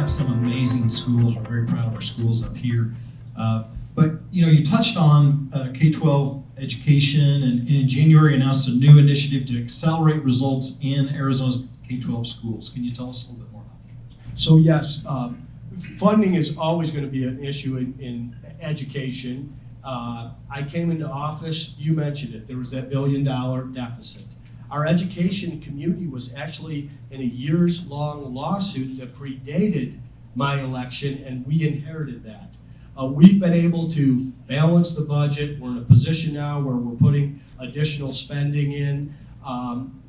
have some amazing schools. We're very proud of our schools up here. But you touched on K12 education, and in January announced a new initiative to accelerate results in Arizona's K12 schools. Can you tell us a little bit more about that? So yes, funding is always going to be an issue in education. I came into office, you mentioned it, there was that $1 billion deficit. Our education community was actually in a years-long lawsuit that predated my election, and we inherited that. We've been able to balance the budget. We're in a position now where we're putting additional spending in.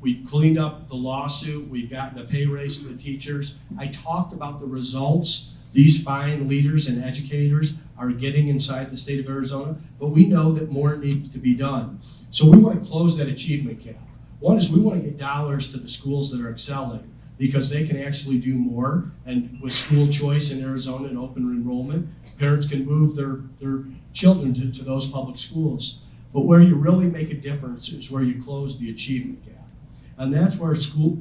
We've cleaned up the lawsuit. We've gotten a pay raise to the teachers. I talked about the results these fine leaders and educators are getting inside the state of Arizona, but we know that more needs to be done. So we want to close that achievement gap. One is we want to get dollars to the schools that are excelling because they can actually do more, and with school choice in Arizona and open enrollment, parents can move their children to those public schools. But where you really make a difference is where you close the achievement gap. And that's where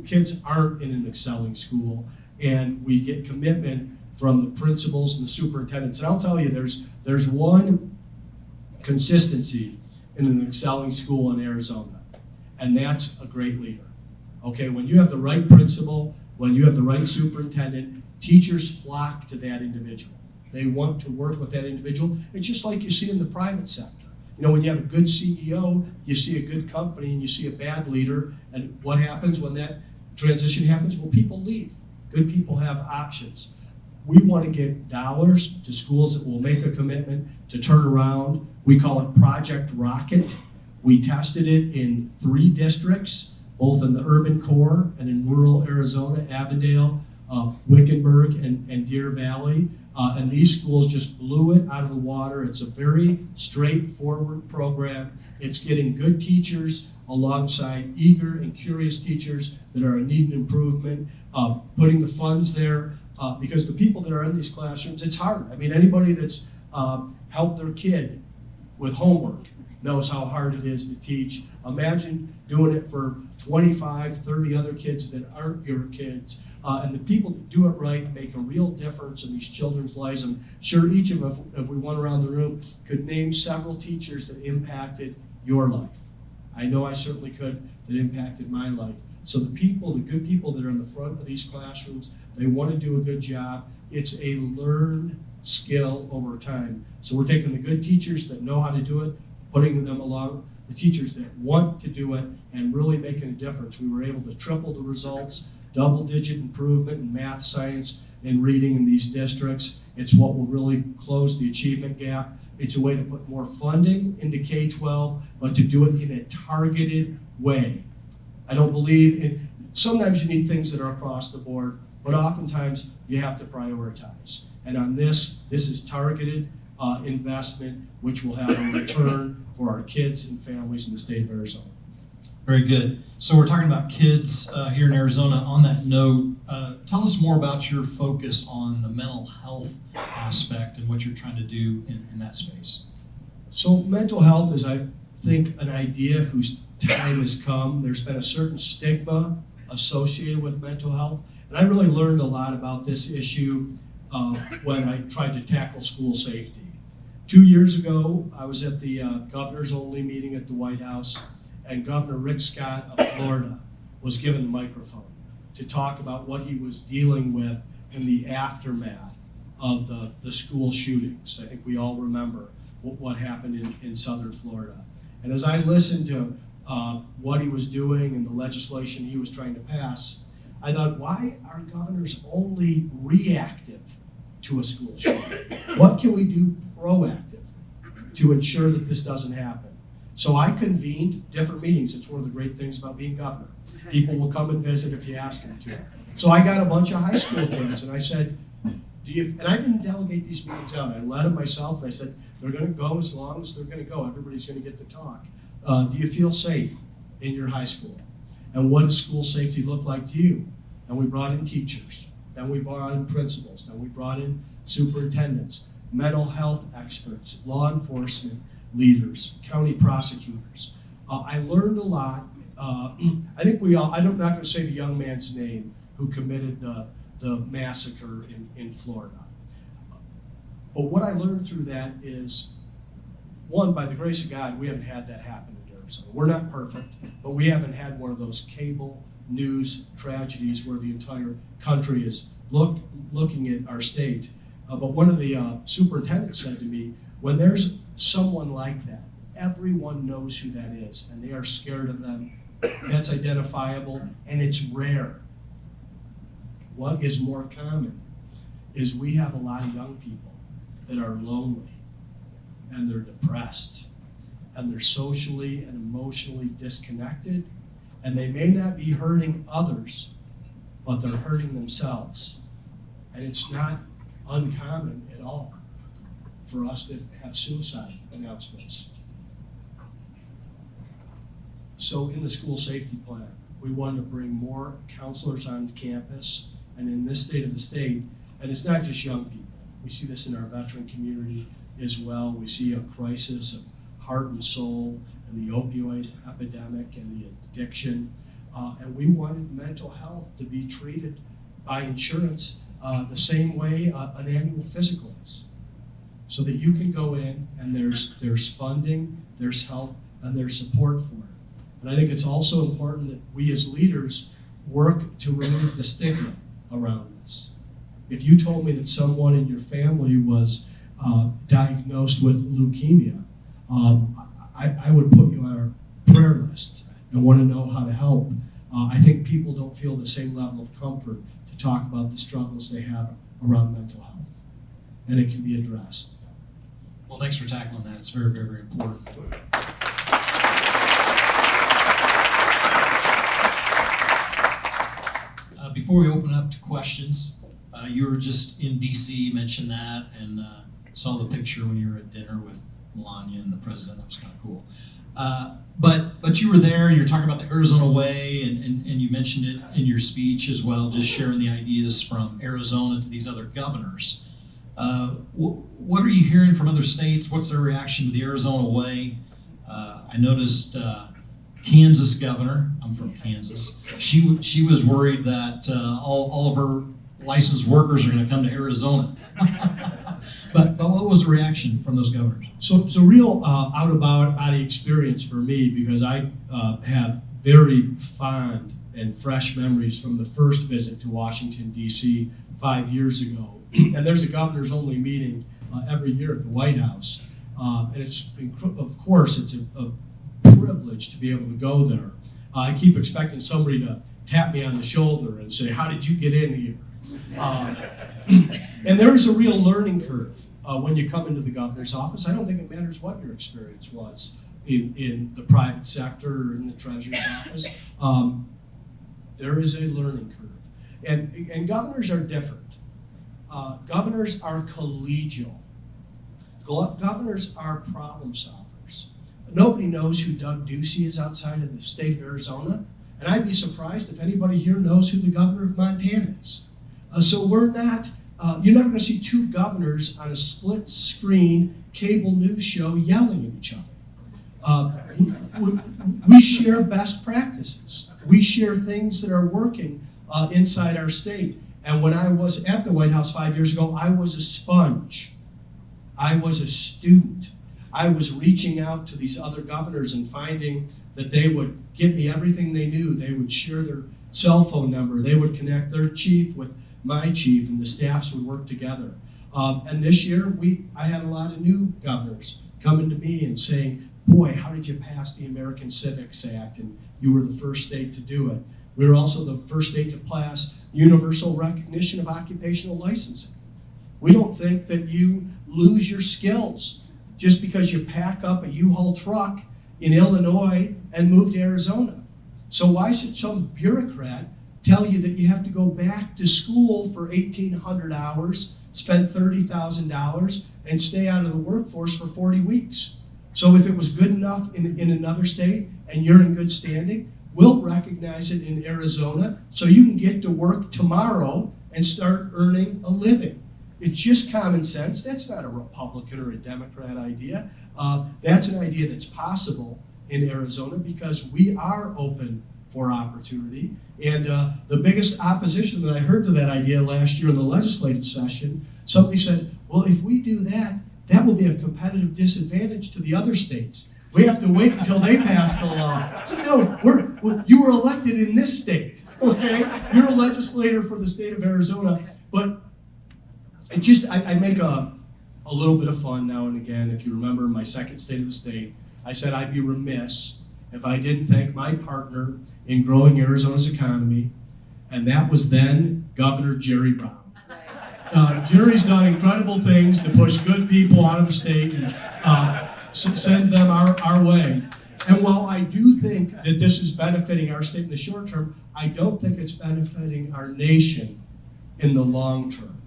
kids aren't in an excelling school, and we get commitment from the principals and the superintendents. And I'll tell you, there's one consistency in an excelling school in Arizona, and that's a great leader. Okay, when you have the right principal, when you have the right superintendent, teachers flock to that individual. They want to work with that individual. It's just like you see in the private sector. When you have a good CEO, you see a good company, and you see a bad leader, and what happens when that transition happens? Well, people leave. Good people have options. We want to get dollars to schools that will make a commitment to turn around. We call it Project Rocket. We tested it in 3 districts, both in the urban core and in rural Arizona, Avondale, Wickenburg, and Deer Valley. And these schools just blew it out of the water. It's a very straightforward program. It's getting good teachers alongside eager and curious teachers that are in need of improvement, putting the funds there, because the people that are in these classrooms, it's hard. I mean, anybody that's helped their kid with homework knows how hard it is to teach. Imagine doing it for 25, 30 other kids that aren't your kids. And the people that do it right make a real difference in these children's lives. I'm sure each of us, if we went around the room, could name several teachers that impacted your life. I know I certainly could, that impacted my life. So the good people that are in the front of these classrooms, they want to do a good job. It's a learned skill over time. So we're taking the good teachers that know how to do it, putting them along the teachers that want to do it, and really making a difference. We were able to triple the results, double-digit improvement in math, science, and reading in these districts. It's what will really close the achievement gap. It's a way to put more funding into K-12, but to do it in a targeted way. I don't believe in, sometimes you need things that are across the board, but oftentimes you have to prioritize. And on this is targeted investment, which will have a return for our kids and families in the state of Arizona. Very good. So we're talking about kids here in Arizona. On that note, tell us more about your focus on the mental health aspect and what you're trying to do in that space. So mental health is, I think, an idea whose time has come. There's been a certain stigma associated with mental health. And I really learned a lot about this issue when I tried to tackle school safety. 2 years ago, I was at the governor's only meeting at the White House, and Governor Rick Scott of Florida was given the microphone to talk about what he was dealing with in the aftermath of the school shootings. I think we all remember what happened in southern Florida. And as I listened to what he was doing and the legislation he was trying to pass, I thought, why are governors only reactive to a school shooting? What can we do proactive to ensure that this doesn't happen? So I convened different meetings. It's one of the great things about being governor. People will come and visit if you ask them to. So I got a bunch of high school kids, and I said, and I didn't delegate these meetings out. I led them myself, and I said, they're going to go as long as they're going to go. Everybody's going to get to talk. Do you feel safe in your high school? And what does school safety look like to you? And we brought in teachers. Then we brought in principals. Then we brought in superintendents, mental health experts, law enforcement leaders, county prosecutors. I learned a lot. I think we all, I'm not going to say the young man's name who committed the the massacre in Florida. But what I learned through that is, one, by the grace of God, we haven't had that happen in Arizona. We're not perfect, but we haven't had one of those cable news tragedies where the entire country is looking at our state. But one of the superintendents said to me, when there's someone like that, everyone knows who that is, and they are scared of them. That's identifiable, and it's rare. What is more common is we have a lot of young people that are lonely, and they're depressed, and they're socially and emotionally disconnected, and they may not be hurting others, but they're hurting themselves. And it's not uncommon at all for us to have suicide announcements. So in the school safety plan, we wanted to bring more counselors on campus, and in this state of the state, and it's not just young people. We see this in our veteran community as well. We see a crisis of heart and soul, and the opioid epidemic and the addiction. And we wanted mental health to be treated by insurance the same way an annual physical is. So that you can go in and there's funding, there's help, and there's support for it. And I think it's also important that we as leaders work to remove the stigma around this. If you told me that someone in your family was diagnosed with leukemia, I would put you on our prayer list and want to know how to help. I think people don't feel the same level of comfort to talk about the struggles they have around mental health, and it can be addressed. Well, thanks for tackling that. It's very, very, very important. Before we open up to questions, you were just in DC, you mentioned that, and saw the picture when you were at dinner with Melania and the president. That was kind of cool. But you were there, you're talking about the Arizona Way, and you mentioned it in your speech as well, just sharing the ideas from Arizona to these other governors. What are you hearing from other states? What's their reaction to the Arizona Way? I noticed Kansas governor, I'm from Kansas, she was worried that all of her licensed workers are going to come to Arizona. But what was the reaction from those governors? So it's a real out-of-body experience for me, because I have very fond and fresh memories from the first visit to Washington, D.C. 5 years ago. And there's a governor's only meeting every year at the White House. And it's, of course, it's a privilege to be able to go there. I keep expecting somebody to tap me on the shoulder and say, "How did you get in here?" And there is a real learning curve when you come into the governor's office. I don't think it matters what your experience was in the private sector or in the treasurer's office. There is a learning curve. And governors are different. Governors are collegial. Governors are problem solvers. Nobody knows who Doug Ducey is outside of the state of Arizona, and I'd be surprised if anybody here knows who the governor of Montana is. So we're not, you're not going to see two governors on a split screen cable news show yelling at each other. We share best practices. We share things that are working inside our state. And when I was at the White House 5 years ago, I was a sponge. I was a student. I was reaching out to these other governors and finding that they would give me everything they knew. They would share their cell phone number. They would connect their chief with my chief, and the staffs would work together. And this year, I had a lot of new governors coming to me and saying, "Boy, how did you pass the American Civics Act? And you were the first state to do it." We were also the first state to pass universal recognition of occupational licensing. We don't think that you lose your skills just because you pack up a U-Haul truck in Illinois and move to Arizona. So why should some bureaucrat tell you that you have to go back to school for 1,800 hours, spend $30,000, and stay out of the workforce for 40 weeks? So if it was good enough in another state and you're in good standing, we'll recognize it in Arizona so you can get to work tomorrow and start earning a living. It's just common sense. That's not a Republican or a Democrat idea. That's an idea that's possible in Arizona because we are open for opportunity. And the biggest opposition that I heard to that idea last year in the legislative session, somebody said, well, if we do that, that will be a competitive disadvantage to the other states. We have to wait until they pass the law. I said, no, you were elected in this state, okay? You're a legislator for the state of Arizona. But it just, I make a little bit of fun now and again. If you remember my second state of the state, I said I'd be remiss if I didn't thank my partner in growing Arizona's economy, and that was then Governor Jerry Brown. Jerry's done incredible things to push good people out of the state and send them our way. And while I do think that this is benefiting our state in the short term, I don't think it's benefiting our nation in the long term.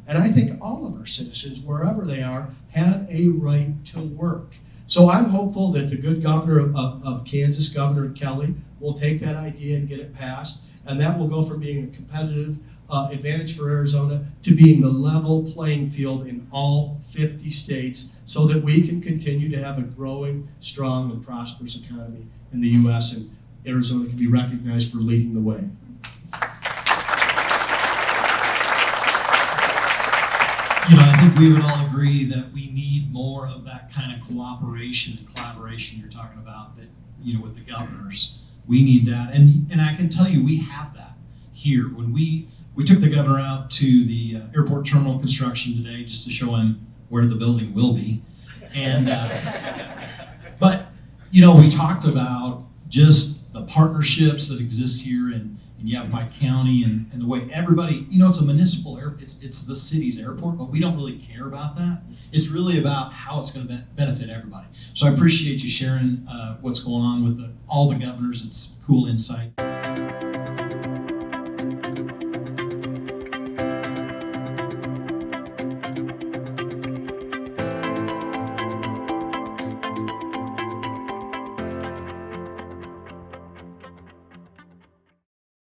And I think all of our citizens, wherever they are, have a right to work. So I'm hopeful that the good governor of Kansas, Governor Kelly, will take that idea and get it passed. And that will go from being a competitive advantage for Arizona to being the level playing field in all 50 states so that we can continue to have a growing, strong, and prosperous economy in the U.S. and Arizona can be recognized for leading the way. I think we would all agree that we need more of that kind of cooperation and collaboration you're talking about, that, with the governors. We need that. And I can tell you, we have that here. When we took the governor out to the airport terminal construction today just to show him where the building will be. And, but, we talked about just the partnerships that exist here in Yavapai County and the way everybody, it's a municipal airport, it's the city's airport, but we don't really care about that. It's really about how it's going to benefit everybody. So I appreciate you sharing what's going on with all the governors. It's cool insight.